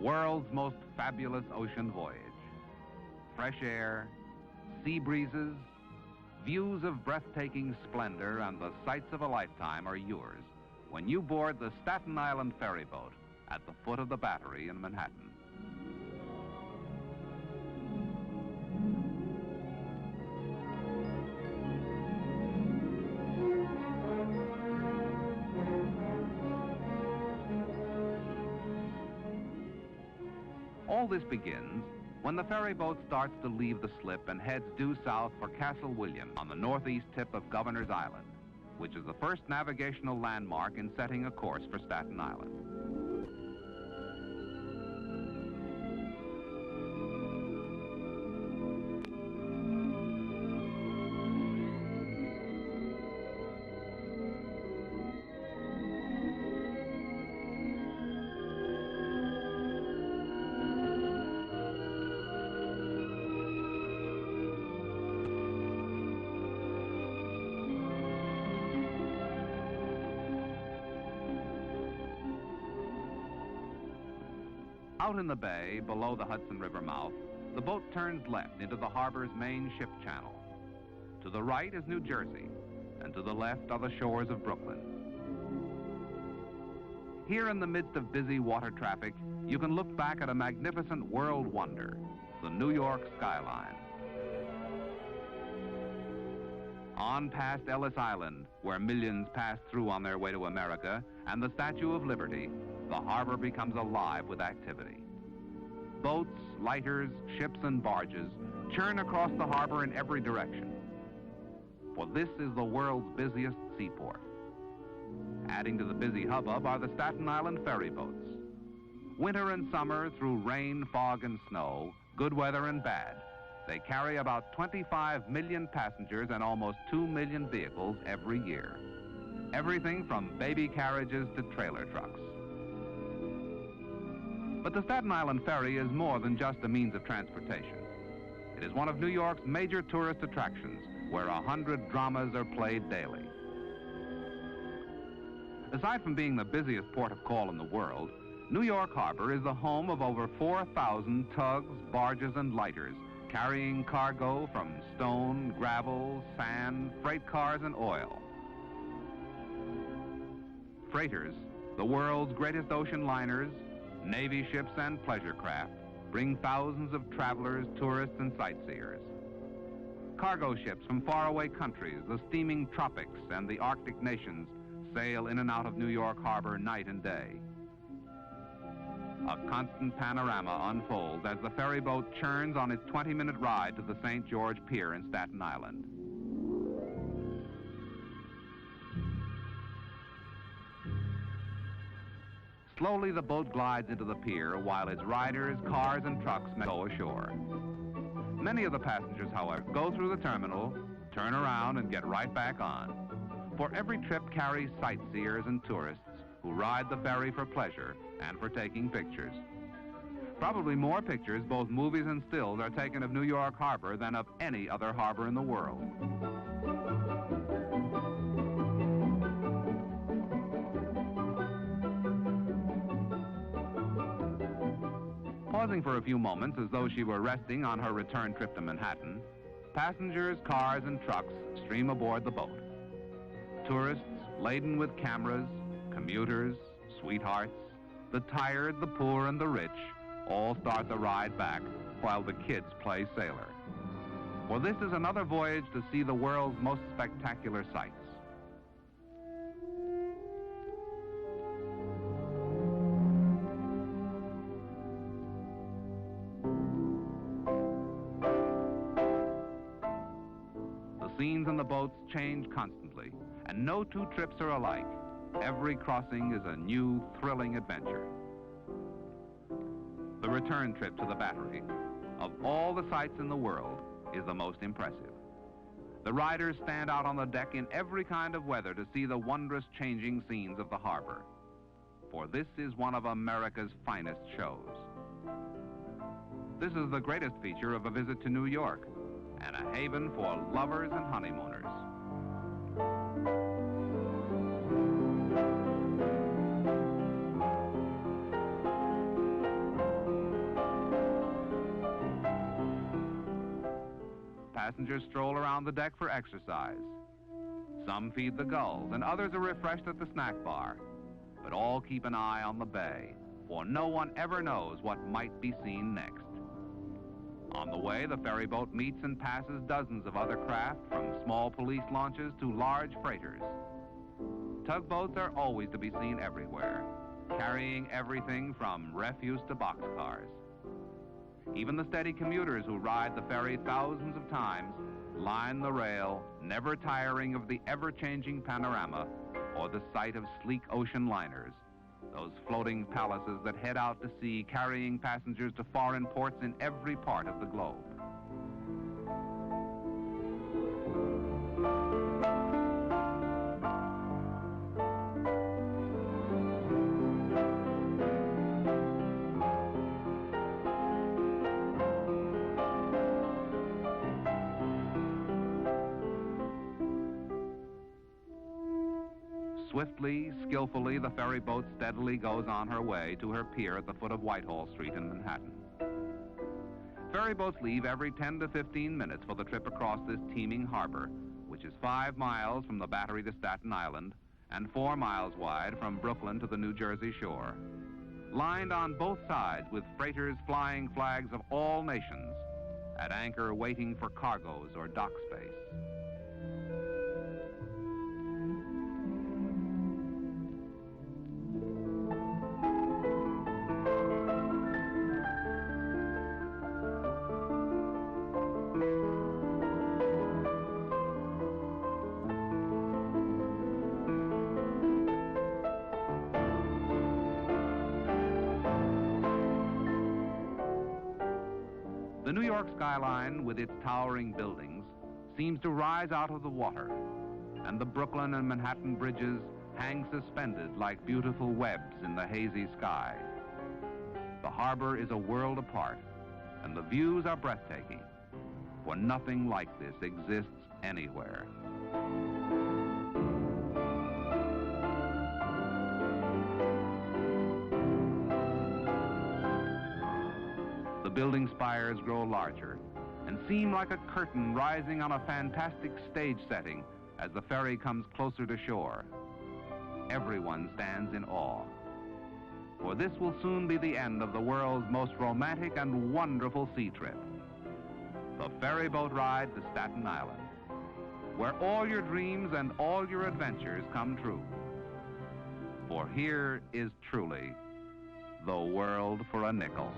world's most fabulous ocean voyage. Fresh air, sea breezes, views of breathtaking splendor, and the sights of a lifetime are yours when you board the Staten Island ferry boat at the foot of the Battery in Manhattan. All this begins when the ferry boat starts to leave the slip and heads due south for Castle William on the northeast tip of Governor's Island, which is the first navigational landmark in setting a course for Staten Island. Out in the bay, below the Hudson River mouth, the boat turns left into the harbor's main ship channel. To the right is New Jersey, and to the left are the shores of Brooklyn. Here in the midst of busy water traffic, you can look back at a magnificent world wonder, the New York skyline. On past Ellis Island, where millions pass through on their way to America, and the Statue of Liberty, the harbor becomes alive with activity. Boats, lighters, ships, and barges churn across the harbor in every direction. For this is the world's busiest seaport. Adding to the busy hubbub are the Staten Island ferry boats. Winter and summer, through rain, fog, and snow, good weather and bad, they carry about 25 million passengers and almost 2 million vehicles every year. Everything from baby carriages to trailer trucks. But the Staten Island Ferry is more than just a means of transportation. It is one of New York's major tourist attractions, where 100 dramas are played daily. Aside from being the busiest port of call in the world, New York Harbor is the home of over 4,000 tugs, barges, and lighters, carrying cargo from stone, gravel, sand, freight cars, and oil. Freighters, the world's greatest ocean liners, Navy ships, and pleasure craft, bring thousands of travelers, tourists, and sightseers. Cargo ships from faraway countries, the steaming tropics, and the Arctic nations sail in and out of New York Harbor night and day. A constant panorama unfolds as the ferry boat churns on its 20-minute ride to the St. George Pier in Staten Island. Slowly, the boat glides into the pier while its riders, cars, and trucks go ashore. Many of the passengers, however, go through the terminal, turn around, and get right back on. For every trip carries sightseers and tourists who ride the ferry for pleasure and for taking pictures. Probably more pictures, both movies and stills, are taken of New York Harbor than of any other harbor in the world. Pausing for a few moments as though she were resting on her return trip to Manhattan, passengers, cars, and trucks stream aboard the boat. Tourists laden with cameras, commuters, sweethearts, the tired, the poor, and the rich all start the ride back while the kids play sailor. For this is another voyage to see the world's most spectacular sights. The scenes in the boats change constantly, and no two trips are alike. Every crossing is a new, thrilling adventure. The return trip to the Battery, of all the sights in the world, is the most impressive. The riders stand out on the deck in every kind of weather to see the wondrous changing scenes of the harbor. For this is one of America's finest shows. This is the greatest feature of a visit to New York, and a haven for lovers and honeymooners. passengers stroll around the deck for exercise. Some feed the gulls, and others are refreshed at the snack bar. But all keep an eye on the bay, for no one ever knows what might be seen next. On the way, the ferry boat meets and passes dozens of other craft, from small police launches to large freighters. Tugboats are always to be seen everywhere, carrying everything from refuse to boxcars. Even the steady commuters who ride the ferry thousands of times line the rail, never tiring of the ever-changing panorama or the sight of sleek ocean liners, those floating palaces that head out to sea carrying passengers to foreign ports in every part of the globe. Swiftly, skillfully, the ferry boat steadily goes on her way to her pier at the foot of Whitehall Street in Manhattan. Ferry boats leave every 10 to 15 minutes for the trip across this teeming harbor, which is 5 miles from the Battery to Staten Island and 4 miles wide from Brooklyn to the New Jersey shore. Lined on both sides with freighters flying flags of all nations, at anchor waiting for cargoes or dock space. The New York skyline, with its towering buildings, seems to rise out of the water, and the Brooklyn and Manhattan bridges hang suspended like beautiful webs in the hazy sky. The harbor is a world apart, and the views are breathtaking, for nothing like this exists anywhere. The building spires grow larger and seem like a curtain rising on a fantastic stage setting as the ferry comes closer to shore. Everyone stands in awe, for this will soon be the end of the world's most romantic and wonderful sea trip, the ferry boat ride to Staten Island, where all your dreams and all your adventures come true. For here is truly the world for a nickel.